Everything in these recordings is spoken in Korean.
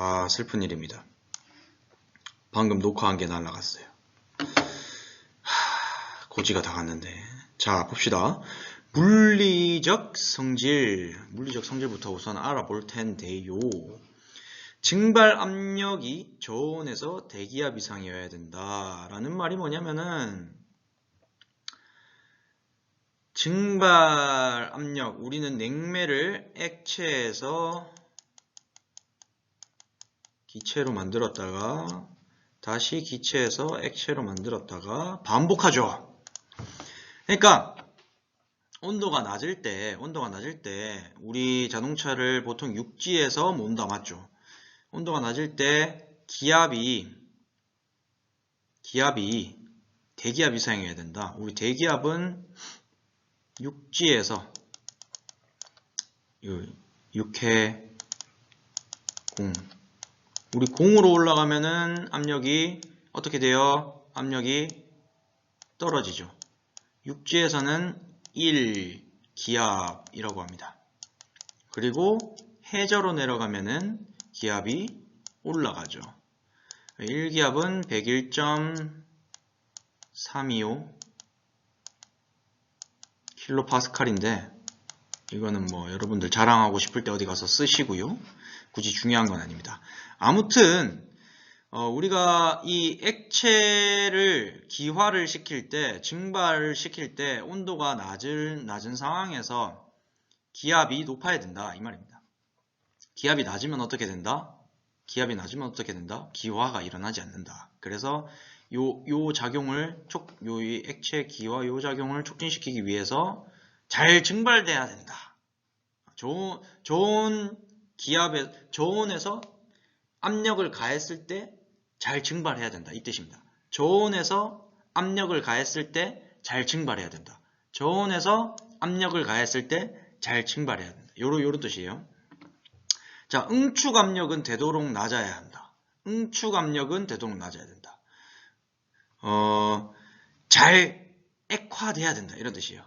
아, 슬픈 일입니다. 방금 녹화한 게 날라갔어요. 고지가 다 갔는데. 자, 봅시다. 물리적 성질부터 우선 알아볼 텐데요. 증발 압력이 저온에서 대기압 이상이어야 된다라는 말이 뭐냐면은 증발 압력, 우리는 냉매를 액체에서 기체로 만들었다가 다시 기체에서 액체로 만들었다가 반복하죠. 그러니까 온도가 낮을 때 우리 자동차를 보통 육지에서 몬다, 맞죠? 온도가 낮을 때 기압이 대기압 이상이어야 된다. 우리 대기압은 육지에서 6회 공, 우리 공으로 올라가면은 압력이 어떻게 돼요? 압력이 떨어지죠. 육지에서는 1 기압이라고 합니다. 그리고 해저로 내려가면은 기압이 올라가죠. 1기압은 101.325 킬로파스칼인데 이거는 뭐 여러분들 자랑하고 싶을 때 어디 가서 쓰시고요. 굳이 중요한 건 아닙니다. 아무튼 우리가 이 액체를 기화를 시킬 때, 증발을 시킬 때 온도가 낮은 상황에서 기압이 높아야 된다, 이 말입니다. 기압이 낮으면 어떻게 된다? 기화가 일어나지 않는다. 그래서 요 작용을 이 액체 기화 요 작용을 촉진시키기 위해서 잘 증발돼야 된다. 좋은 기압에 저온에서 압력을 가했을 때 잘 증발해야 된다, 이 뜻입니다. 저온에서 압력을 가했을 때 잘 증발해야 된다. 저온에서 압력을 가했을 때 잘 증발해야 된다. 요런 뜻이에요. 자, 응축 압력은 되도록 낮아야 한다. 잘 액화돼야 된다, 이런 뜻이에요.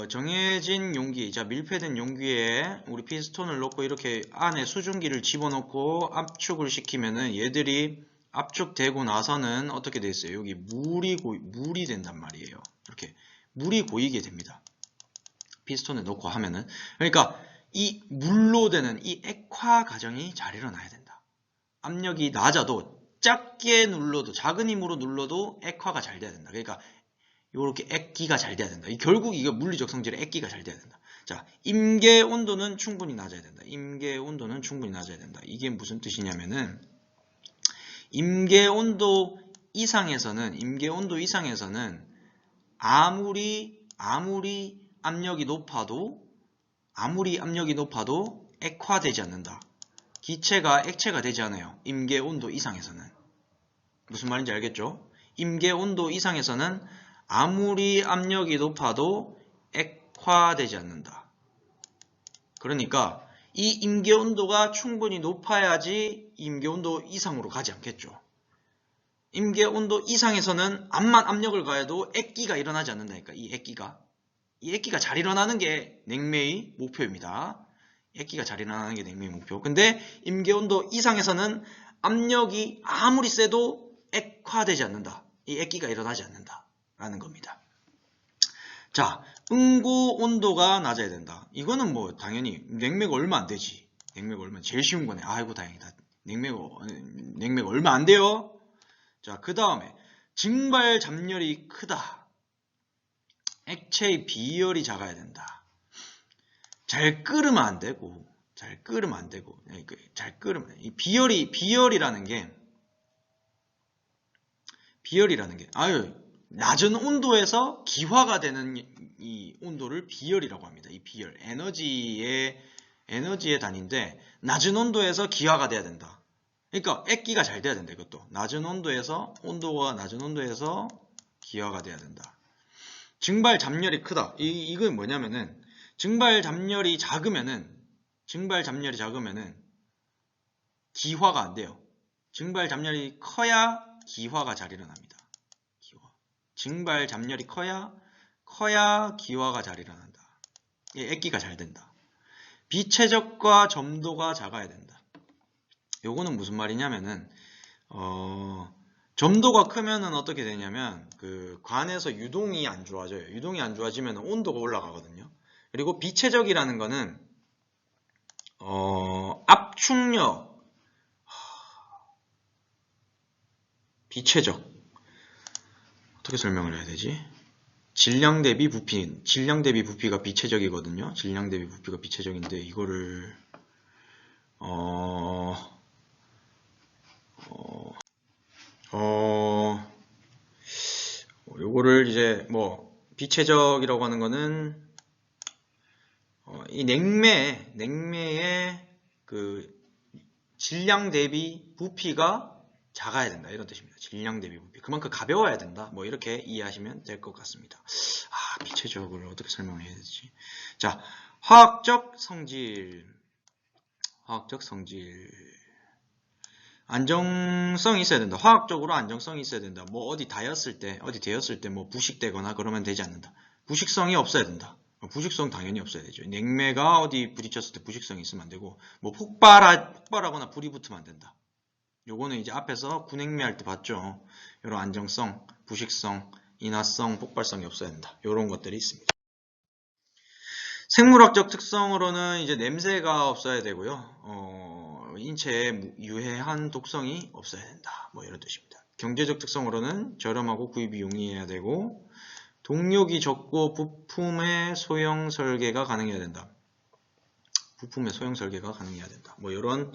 정해진 용기, 자, 밀폐된 용기에 우리 피스톤을 넣고 이렇게 안에 수증기를 집어넣고 압축을 시키면은 얘들이 압축되고 나서는 어떻게 돼 있어요? 여기 물이 된단 말이에요. 이렇게 물이 고이게 됩니다. 피스톤에 넣고 하면은. 그러니까 이 물로 되는 이 액화 과정이 잘 일어나야 된다. 압력이 낮아도 작게 눌러도, 작은 힘으로 눌러도 액화가 잘 돼야 된다. 그러니까 요렇게 액기가 잘 돼야 된다. 결국 이거 물리적 성질의 액기가 잘 돼야 된다. 자, 임계 온도는 충분히 낮아야 된다. 이게 무슨 뜻이냐면은 임계 온도 이상에서는 아무리 압력이 높아도 액화되지 않는다. 기체가 액체가 되지 않아요. 임계 온도 이상에서는. 무슨 말인지 알겠죠? 임계 온도 이상에서는 아무리 압력이 높아도 액화되지 않는다. 그러니까 이 임계 온도가 충분히 높아야지 임계 온도 이상으로 가지 않겠죠. 임계 온도 이상에서는 암만 압력을 가해도 액기가 일어나지 않는다니까. 이 액기가 잘 일어나는 게 냉매의 목표입니다. 근데 임계 온도 이상에서는 압력이 아무리 세도 액화되지 않는다. 이 액기가 일어나지 않는다 라는 겁니다. 자, 응고 온도가 낮아야 된다. 이거는 뭐 당연히 냉매가 얼마 안 되지. 제일 쉬운 거네. 아이고 다행이다. 냉매가 얼마 안 돼요. 자, 그 다음에 증발 잡열이 크다. 액체의 비열이 작아야 된다. 잘 끓으면 안 되고 이 비열이라는 게 낮은 온도에서 기화가 되는 이 온도를 비열이라고 합니다. 이 비열, 에너지의 단위인데 낮은 온도에서 기화가 돼야 된다. 그러니까 액기가 잘 돼야 된다. 이것도 온도가 낮은 온도에서 기화가 돼야 된다. 증발 잡열이 크다. 이건 뭐냐면은 증발 잡열이 작으면은 기화가 안 돼요. 증발 잡열이 커야 기화가 잘 일어납니다. 증발 잡열이 커야 기화가 잘 일어난다. 액기가 잘 된다. 비최적과 점도가 작아야 된다. 요거는 무슨 말이냐면은 점도가 크면은 어떻게 되냐면 그 관에서 유동이 안 좋아져요. 유동이 안 좋아지면 온도가 올라가거든요. 그리고 비체적이라는 거는 압축력, 비체적 어떻게 설명을 해야 되지? 질량 대비 부피, 질량 대비 부피가 비체적이거든요. 질량 대비 부피가 비체적인데 이거를 요거를 이제 뭐 비체적이라고 하는 거는 이 냉매의 그 질량 대비 부피가 작아야 된다 이런 뜻입니다. 질량 대비 부피 그만큼 가벼워야 된다 뭐 이렇게 이해하시면 될 것 같습니다. 비체적을 어떻게 설명해야 되지? 자, 화학적 성질 안정성이 있어야 된다. 화학적으로 안정성이 있어야 된다. 뭐 어디 되었을 때 뭐 부식되거나 그러면 되지 않는다. 부식성이 없어야 된다. 부식성 당연히 없어야 되죠. 냉매가 어디 부딪혔을 때 부식성이 있으면 안 되고 뭐 폭발하거나 불이 붙으면 안 된다. 요거는 이제 앞에서 구냉매 할 때 봤죠. 이런 안정성, 부식성, 인화성, 폭발성이 없어야 된다. 이런 것들이 있습니다. 생물학적 특성으로는 이제 냄새가 없어야 되고요. 인체에 유해한 독성이 없어야 된다. 뭐 이런 뜻입니다. 경제적 특성으로는 저렴하고 구입이 용이해야 되고 동력이 적고 부품의 소형 설계가 가능해야 된다. 부품의 소형 설계가 가능해야 된다. 뭐 이런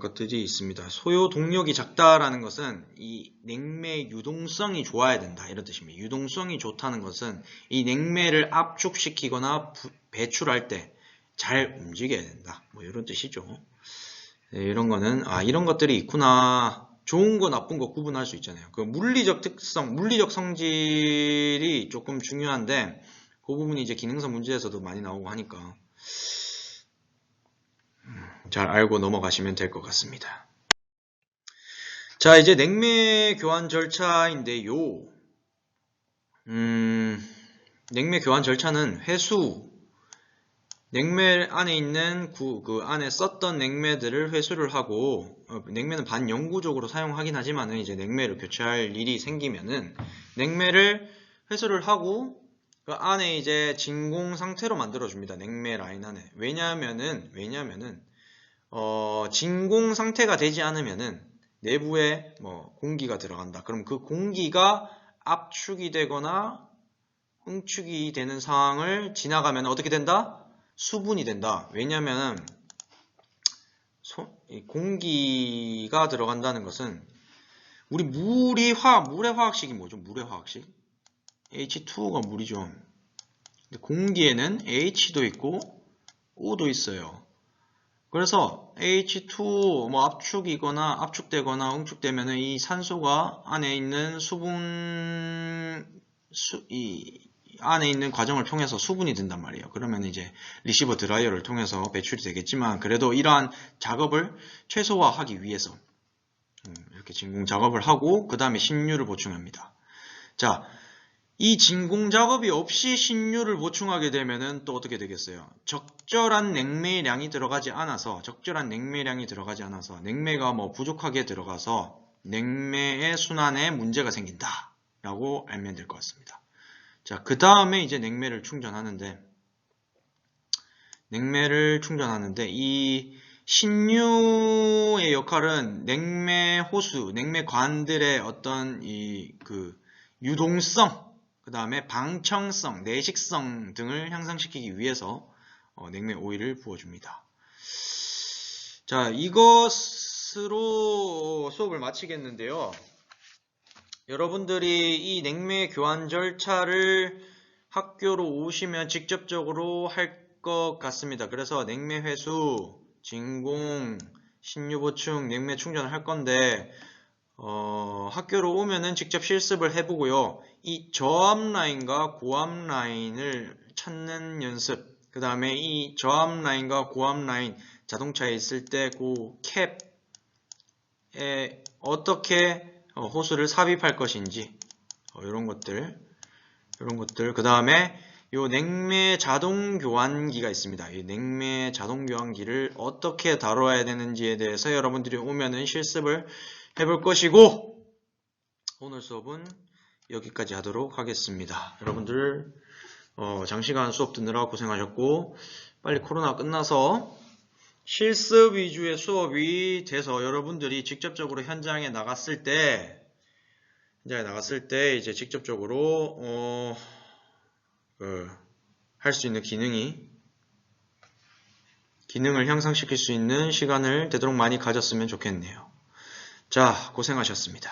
것들이 있습니다. 소요 동력이 작다라는 것은 이 냉매 유동성이 좋아야 된다 이런 뜻입니다. 유동성이 좋다는 것은 이 냉매를 압축시키거나 배출할 때 잘 움직여야 된다. 뭐 이런 뜻이죠. 네, 이런 거는 이런 것들이 있구나. 좋은 거 나쁜 거 구분할 수 있잖아요. 그 물리적 특성, 물리적 성질이 조금 중요한데 그 부분이 이제 기능성 문제에서도 많이 나오고 하니까 잘 알고 넘어가시면 될 것 같습니다. 자, 이제 냉매 교환 절차인데요. 냉매 교환 절차는 회수, 냉매 안에 있는 그 안에 썼던 냉매들을 회수를 하고, 냉매는 반영구적으로 사용하긴 하지만은 이제 냉매를 교체할 일이 생기면은 냉매를 회수를 하고 그 안에 이제 진공 상태로 만들어줍니다. 냉매 라인 안에. 왜냐면은 진공 상태가 되지 않으면은 내부에 뭐 공기가 들어간다. 그럼 그 공기가 압축이 되거나 응축이 되는 상황을 지나가면 어떻게 된다? 수분이 된다. 왜냐면 공기가 들어간다는 것은 우리 물의 화학식이 뭐죠? 물의 화학식? H2O가 물이죠. 근데 공기에는 H도 있고 O도 있어요. 그래서 H2O 뭐 압축되거나 응축되면은 이 산소가 안에 있는 안에 있는 과정을 통해서 수분이 된단 말이에요. 그러면 이제 리시버 드라이어를 통해서 배출이 되겠지만 그래도 이러한 작업을 최소화하기 위해서 이렇게 진공 작업을 하고 그 다음에 신유를 보충합니다. 자, 이 진공 작업이 없이 신유를 보충하게 되면은 또 어떻게 되겠어요? 적절한 냉매량이 들어가지 않아서 냉매가 뭐 부족하게 들어가서 냉매의 순환에 문제가 생긴다 라고 알면 될 것 같습니다. 자, 그 다음에 이제 냉매를 충전하는데 이 신유의 역할은 냉매 호수, 냉매관들의 어떤 그 유동성, 그 다음에 방청성, 내식성 등을 향상시키기 위해서 냉매 오일을 부어줍니다. 자, 이것으로 수업을 마치겠는데요. 여러분들이 이 냉매 교환 절차를 학교로 오시면 직접적으로 할 것 같습니다. 그래서 냉매 회수, 진공, 신유 보충, 냉매 충전을 할 건데 학교로 오면은 직접 실습을 해보고요. 이 저압 라인과 고압 라인을 찾는 연습, 그 다음에 이 저압 라인과 고압 라인 자동차에 있을 때 그 캡에 어떻게 호스를 삽입할 것인지 이런 것들 그 다음에 요 냉매 자동 교환기가 있습니다. 이 냉매 자동 교환기를 어떻게 다뤄야 되는지에 대해서 여러분들이 오면은 실습을 해볼 것이고, 오늘 수업은 여기까지 하도록 하겠습니다. 여러분들 장시간 수업 듣느라 고생하셨고, 빨리 코로나 끝나서 실습 위주의 수업이 돼서 여러분들이 직접적으로 현장에 나갔을 때 이제 직접적으로 할 수 있는 기능을 향상시킬 수 있는 시간을 되도록 많이 가졌으면 좋겠네요. 자, 고생하셨습니다.